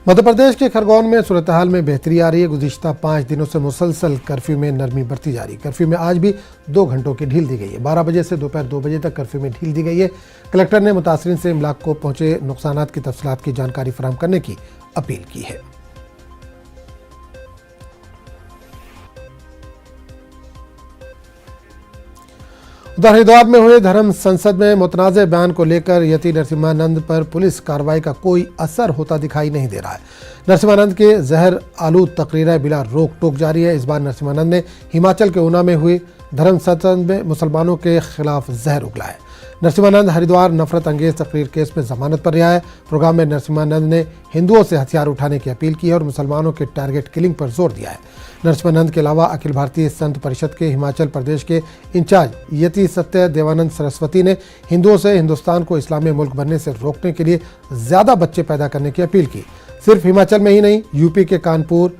मध्य प्रदेश के खरगोन में सूरत हाल में बेहतरी आ रही है। गुज़िश्ता 5 दिनों से मुसलसल कर्फ्यू में नरमी बरती जा रही है। कर्फ्यू में आज भी 2 घंटों की ढील दी गई है। 12 बजे से दोपहर 2 बजे तक कर्फ्यू में ढील दी गई है। कलेक्टर ने मुतासरीन से इमलाक को पहुंचे नुकसानात की तफसीलात की जानकारी फराहम करने की अपील की है। उधर हरिद्वार में हुए धर्म संसद में मुतनाज़ बयान को लेकर यति नरसिम्हानंद पर पुलिस कार्रवाई का कोई असर होता दिखाई नहीं दे रहा है। नरसिम्हानंद के जहर आलूद तकरीरें बिला रोक टोक जारी है। इस बार नरसिम्हानंद ने हिमाचल के ऊना में हुई धर्म संसद में मुसलमानों के खिलाफ जहर उगला है। नरसिम्हानंद हरिद्वार नफरत अंगेज तकरीर केस में जमानत पर रिहा है। प्रोग्राम में नरसिम्हानंद ने हिंदुओं से हथियार उठाने की अपील की है और मुसलमानों के टारगेट किलिंग पर जोर दिया है। नरसिम्हानंद के अलावा अखिल भारतीय संत परिषद के हिमाचल प्रदेश के इंचार्ज यति सत्य देवानंद सरस्वती ने हिंदुओं से हिंदुस्तान को इस्लामी मुल्क बनने से रोकने के लिए ज़्यादा बच्चे पैदा करने की अपील की। सिर्फ हिमाचल में ही नहीं, यूपी के कानपुर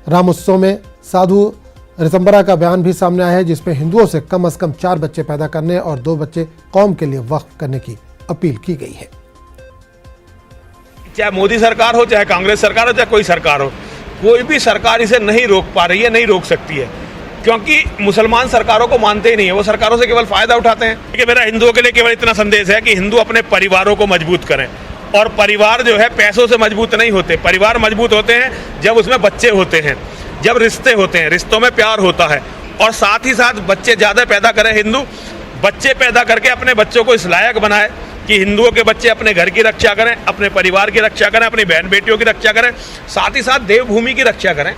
रामोत्सव में साधु रितंबरा का बयान भी सामने आया है, जिसमें हिंदुओं से कम 4 बच्चे पैदा करने और 2 बच्चे कौम के लिए वक्फ करने की अपील की गई है। चाहे मोदी सरकार हो, चाहे कांग्रेस सरकार हो, चाहे कोई सरकार हो, कोई भी सरकार इसे नहीं रोक पा रही है, नहीं रोक सकती है, क्योंकि मुसलमान सरकारों को मानते ही नहीं है। वो सरकारों से केवल फायदा उठाते हैं। कि मेरा हिंदुओं के लिए केवल इतना संदेश है कि हिंदू अपने परिवारों को मजबूत करें। और परिवार जो है पैसों से मजबूत नहीं होते। परिवार मजबूत होते हैं जब उसमें बच्चे होते हैं, जब रिश्ते होते हैं, रिश्तों में प्यार होता है, और साथ ही साथ बच्चे ज़्यादा पैदा करें। हिंदू बच्चे पैदा करके अपने बच्चों को इस लायक बनाए कि हिंदुओं के बच्चे अपने घर की रक्षा करें, अपने परिवार की रक्षा करें, अपनी बहन बेटियों की रक्षा करें, साथ ही साथ देवभूमि की रक्षा करें,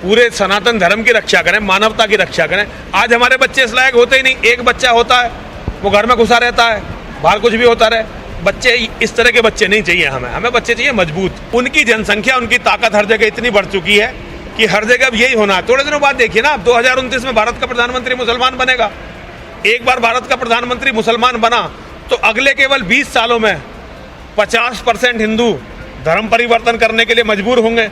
पूरे सनातन धर्म की रक्षा करें, मानवता की रक्षा करें। आज हमारे बच्चे इस लायक होते ही नहीं। एक बच्चा होता है, वो घर में घुसा रहता है, बाहर कुछ भी होता रहे। बच्चे इस तरह के बच्चे नहीं चाहिए हमें बच्चे चाहिए मजबूत। उनकी जनसंख्या, उनकी ताकत हर जगह इतनी बढ़ चुकी है कि हर जगह अब यही होना है। थोड़े दिनों बाद देखिए ना, अब 2029 में भारत का प्रधानमंत्री मुसलमान बनेगा। एक बार भारत का प्रधानमंत्री मुसलमान बना तो अगले केवल 20 सालों में 50% हिंदू धर्म परिवर्तन करने के लिए मजबूर होंगे।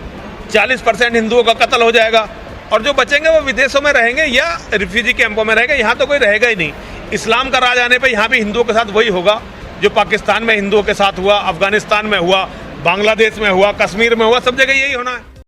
40% हिंदुओं का कत्ल हो जाएगा, और जो बचेंगे वो विदेशों में रहेंगे या रिफ्यूजी कैंपों में रहेंगे। यहाँ तो कोई रहेगा ही नहीं। इस्लाम का राज आने पर यहाँ भी हिंदुओं के साथ वही होगा जो पाकिस्तान में हिंदुओं के साथ हुआ, अफगानिस्तान में हुआ, बांग्लादेश में हुआ, कश्मीर में हुआ, सब जगह यही होना है।